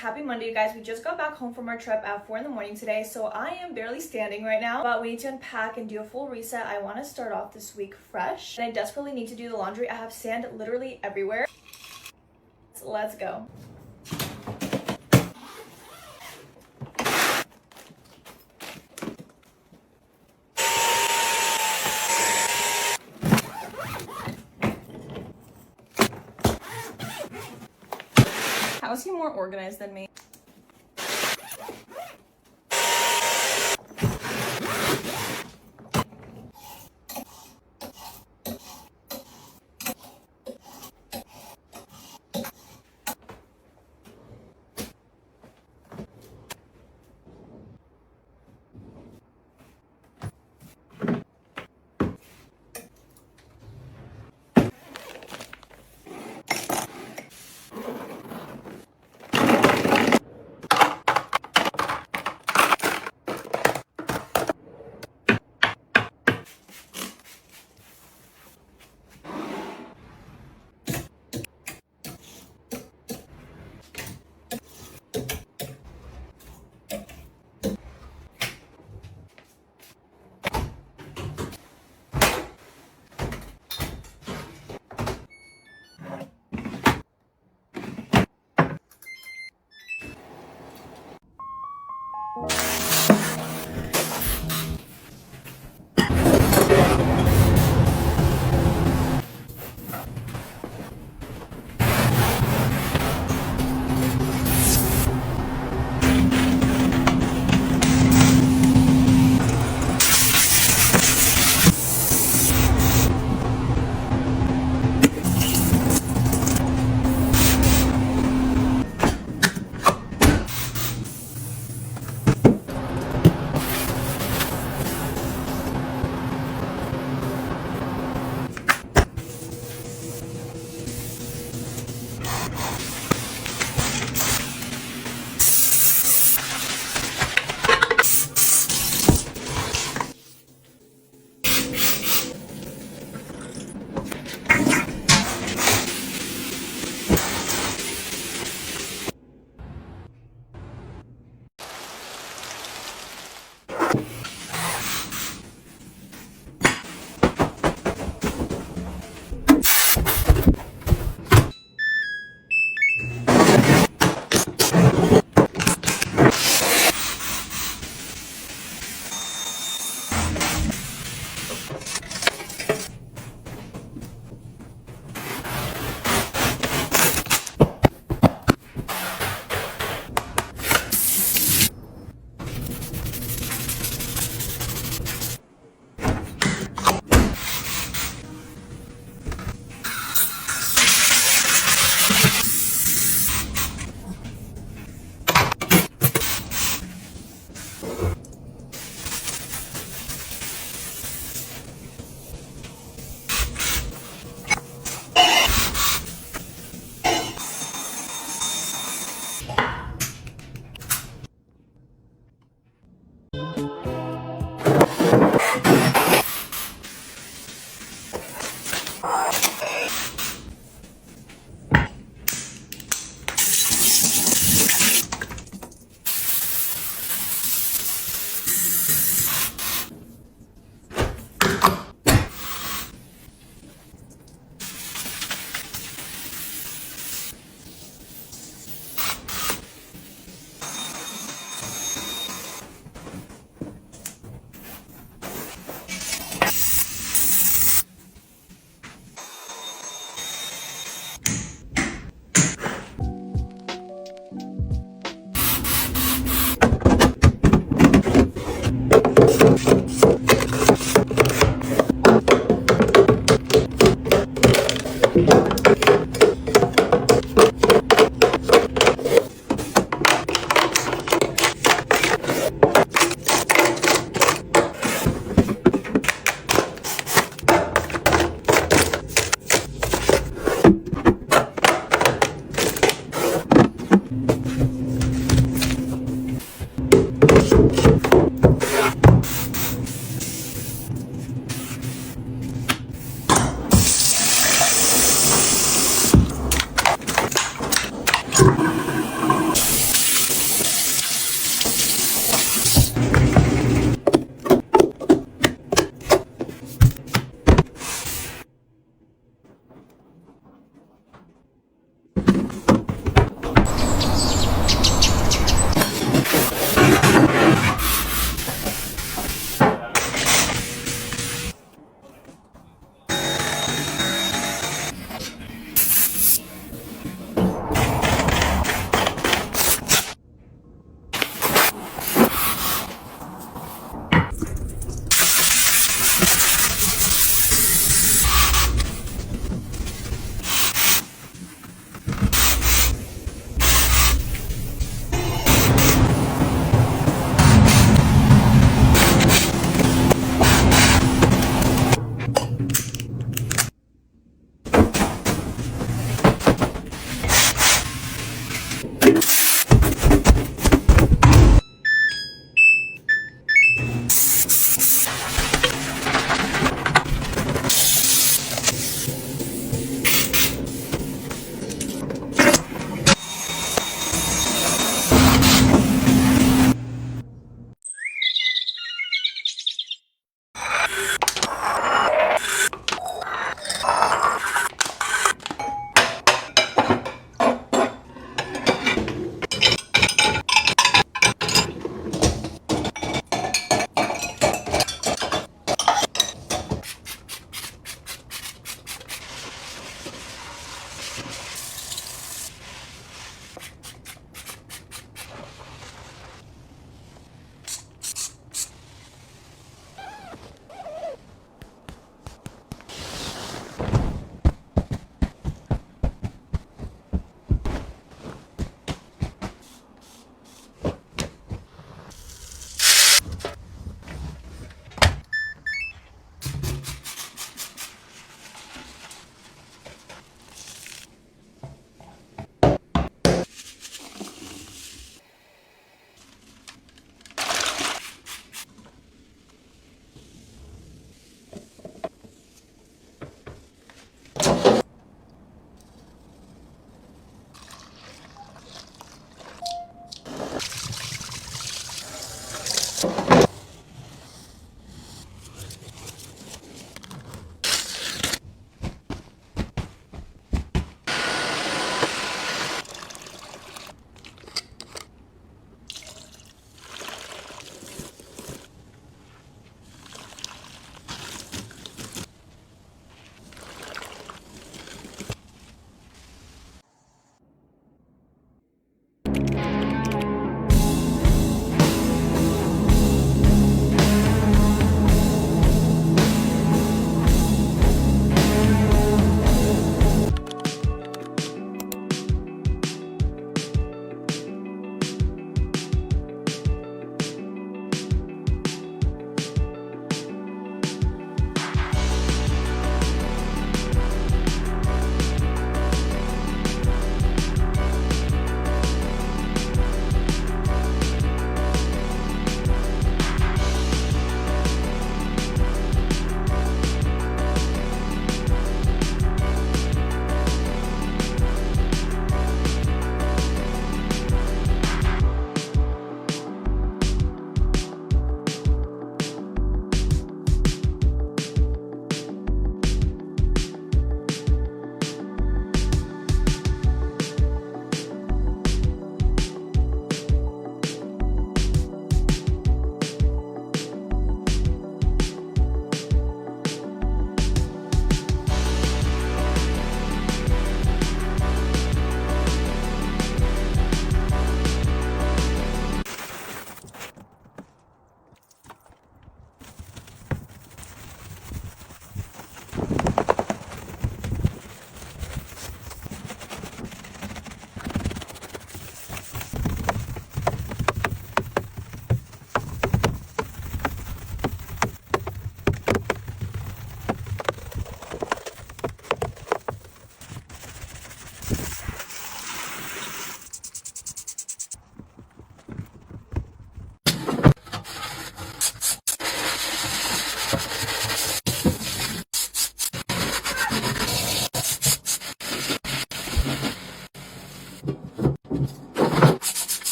happy Monday, you guys. We just got back home from our trip at 4 in the morning today, so I am barely standing right now, but we need to unpack and do a full reset. I want to start off this week fresh, and I desperately need to do the laundry. I have sand literally everywhere. So let's go. How is he more organized than me?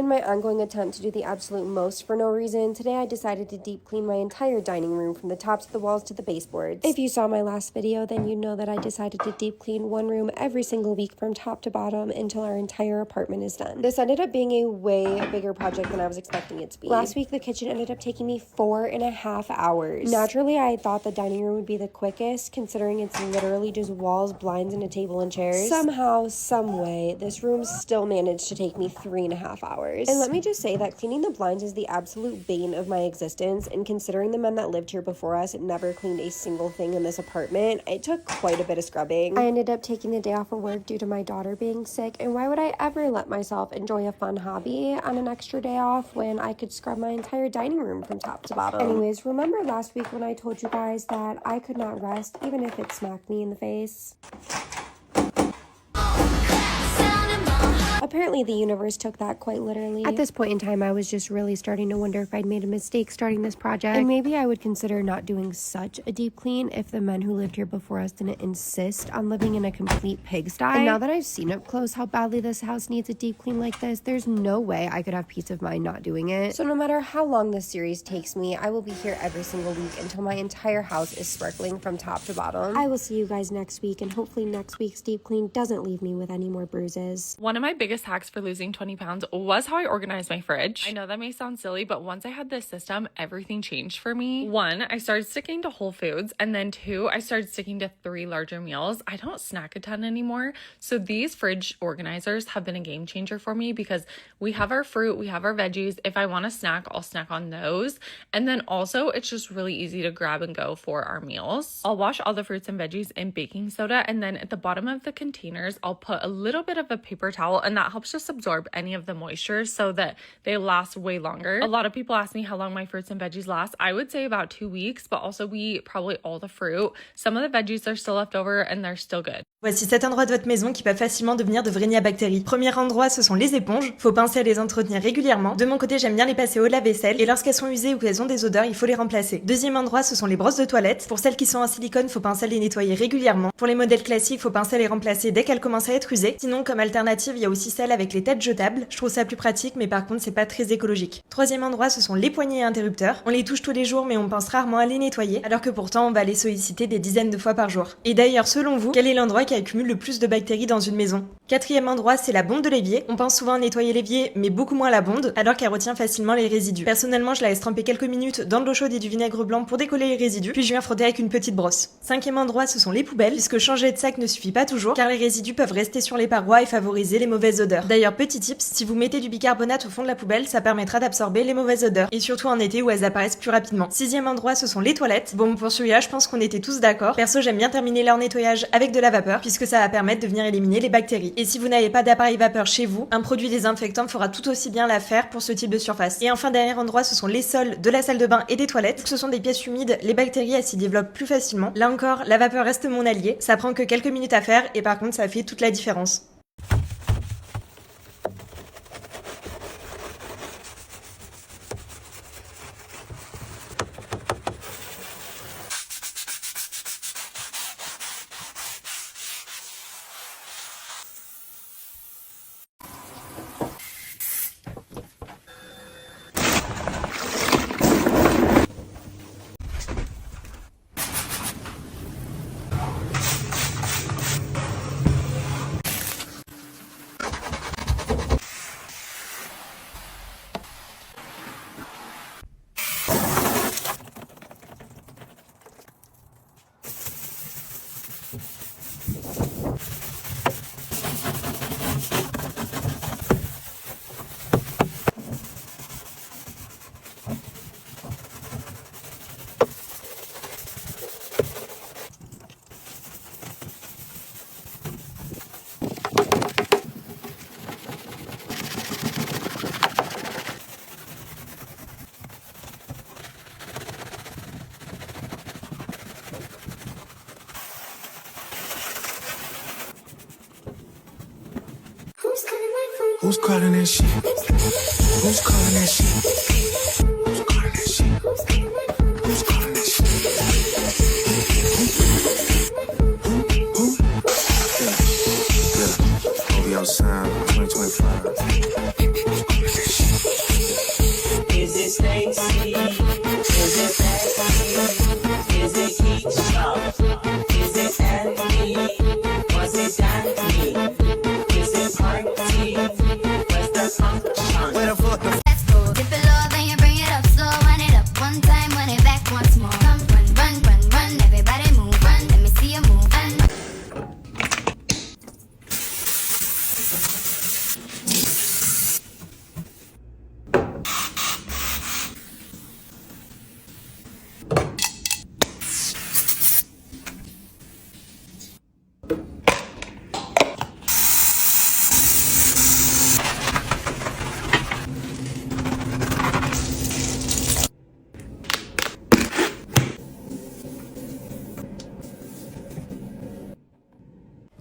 In my ongoing attempt to do the absolute most for no reason, today I decided to deep clean my entire dining room from the tops of the walls to the baseboards. If you saw my last video, then you know that I decided to deep clean one room every single week from top to bottom until our entire apartment is done. This ended up being a way bigger project than I was expecting it to be. Last week, the kitchen ended up taking me 4.5 hours. Naturally, I thought the dining room would be the quickest, considering it's literally just walls, blinds, and a table and chairs. Somehow, some way, this room still managed to take me 3.5 hours. And let me just say that cleaning the blinds is the absolute bane of my existence, and considering the men that lived here before us never cleaned a single thing in this apartment, it took quite a bit of scrubbing. I ended up taking the day off of work due to my daughter being sick, and why would I ever let myself enjoy a fun hobby on an extra day off when I could scrub my entire dining room from top to bottom? Anyways, remember last week when I told you guys that I could not rest even if it smacked me in the face? Apparently, the universe took that quite literally. At this point in time, I was just really starting to wonder if I'd made a mistake starting this project, and maybe I would consider not doing such a deep clean if the men who lived here before us didn't insist on living in a complete pigsty. And now that I've seen up close how badly this house needs a deep clean like this, there's no way I could have peace of mind not doing it. So no matter how long this series takes me, I will be here every single week until my entire house is sparkling from top to bottom. I will see you guys next week, and hopefully next week's deep clean doesn't leave me with any more bruises. One of my biggest hacks for losing 20 pounds was how I organized my fridge. I know that may sound silly, but once I had this system, everything changed for me. 1, I started sticking to whole foods, and then 2, I started sticking to 3 larger meals. I don't snack a ton anymore, so these fridge organizers have been a game changer for me because we have our fruit, we have our veggies. If I want to snack, I'll snack on those, and then also it's just really easy to grab and go for our meals. I'll wash all the fruits and veggies in baking soda, and then at the bottom of the containers, I'll put a little bit of a paper towel, and that helps just absorb any of the moisture so that they last way longer. A lot of people ask me how long my fruits and veggies last. I would say about 2 weeks, but also we eat probably all the fruit. Some of the veggies are still left over and they're still good. Voici 7 endroits de votre maison qui peuvent facilement devenir de vrais nids à bactéries. Premier endroit, ce sont les éponges. Faut penser à les entretenir régulièrement. De mon côté, j'aime bien les passer au lave-vaisselle et lorsqu'elles sont usées ou qu'elles ont des odeurs, il faut les remplacer. Deuxième endroit, ce sont les brosses de toilette. Pour celles qui sont en silicone, faut penser à les nettoyer régulièrement. Pour les modèles classiques, faut penser à les remplacer dès qu'elles commencent à être usées. Sinon, comme alternative, il y a aussi celles avec les têtes jetables. Je trouve ça plus pratique, mais par contre, c'est pas très écologique. Troisième endroit, ce sont les poignées et interrupteurs. On les touche tous les jours, mais on pense rarement à les nettoyer, alors que pourtant, on va les solliciter des dizaines de fois par jour. Et d'ailleurs, selon vous, quel est l'endroit qui accumule le plus de bactéries dans une maison? Quatrième endroit, c'est la bonde de l'évier. On pense souvent à nettoyer l'évier, mais beaucoup moins la bonde, alors qu'elle retient facilement les résidus. Personnellement, je la laisse tremper quelques minutes dans de l'eau chaude et du vinaigre blanc pour décoller les résidus, puis je viens frotter avec une petite brosse. Cinquième endroit, ce sont les poubelles, puisque changer de sac ne suffit pas toujours, car les résidus peuvent rester sur les parois et favoriser les mauvaises odeurs. D'ailleurs, petit tips, si vous mettez du bicarbonate au fond de la poubelle, ça permettra d'absorber les mauvaises odeurs, et surtout en été où elles apparaissent plus rapidement. Sixième endroit, ce sont les toilettes. Bon, pour celui-là, je pense qu'on était tous d'accord. Perso, j'aime bien terminer leur nettoyage avec de la vapeur, puisque ça va permettre de venir éliminer les bactéries. Et si vous n'avez pas d'appareil vapeur chez vous, un produit désinfectant fera tout aussi bien l'affaire pour ce type de surface. Et enfin, dernier endroit, ce sont les sols de la salle de bain et des toilettes. Vu que ce sont des pièces humides, les bactéries elles s'y développent plus facilement. Là encore, la vapeur reste mon allié. Ça prend que quelques minutes à faire et par contre, ça fait toute la différence. Who's calling that shit? Who's calling that shit? Who's calling that shit? Who's calling that shit? Who? Yeah. OVO sound 2025. Who's calling that shit?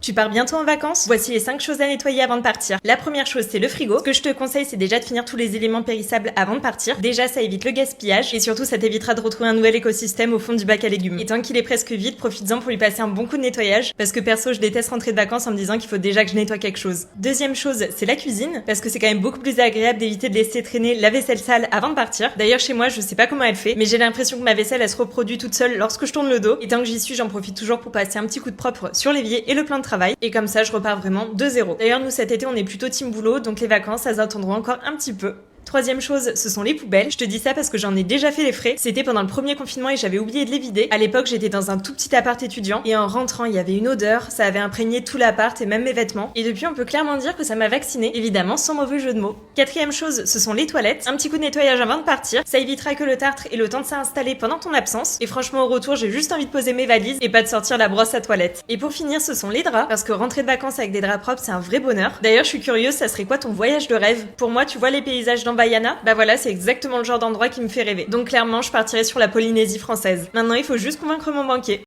Tu pars bientôt en vacances? Voici les 5 choses à nettoyer avant de partir. La première chose, c'est le frigo. Ce que je te conseille, c'est déjà de finir tous les éléments périssables avant de partir. Déjà, ça évite le gaspillage et surtout, ça t'évitera de retrouver un nouvel écosystème au fond du bac à légumes. Et tant qu'il est presque vide, profites-en pour lui passer un bon coup de nettoyage parce que perso, je déteste rentrer de vacances en me disant qu'il faut déjà que je nettoie quelque chose. Deuxième chose, c'est la cuisine parce que c'est quand même beaucoup plus agréable d'éviter de laisser traîner la vaisselle sale avant de partir. D'ailleurs, chez moi, je sais pas comment elle fait, mais j'ai l'impression que ma vaisselle, elle se reproduit toute seule lorsque je tourne le dos. Et tant que j'y suis, j'en profite toujours pour passer un petit coup de propre sur l'évier et le plan de travail. Et comme ça, je repars vraiment de zéro. D'ailleurs, nous, cet été, on est plutôt team boulot, donc les vacances, elles attendront encore un petit peu. Troisième chose, ce sont les poubelles. Je te dis ça parce que j'en ai déjà fait les frais. C'était pendant le premier confinement et j'avais oublié de les vider. À l'époque, j'étais dans un tout petit appart étudiant et en rentrant, il y avait une odeur, ça avait imprégné tout l'appart et même mes vêtements. Et depuis, on peut clairement dire que ça m'a vaccinée, évidemment sans mauvais jeu de mots. Quatrième chose, ce sont les toilettes. Un petit coup de nettoyage avant de partir, ça évitera que le tartre ait le temps de s'installer pendant ton absence. Et franchement, au retour, j'ai juste envie de poser mes valises et pas de sortir la brosse à toilette. Et pour finir, ce sont les draps, parce que rentrer de vacances avec des draps propres, c'est un vrai bonheur. D'ailleurs, je suis curieuse, ça serait quoi ton voyage de rêve? Pour moi, tu vois les paysages d'Ambayana? Bah voilà, c'est exactement le genre d'endroit qui me fait rêver. Donc clairement, je partirai sur la Polynésie française. Maintenant, il faut juste convaincre mon banquier.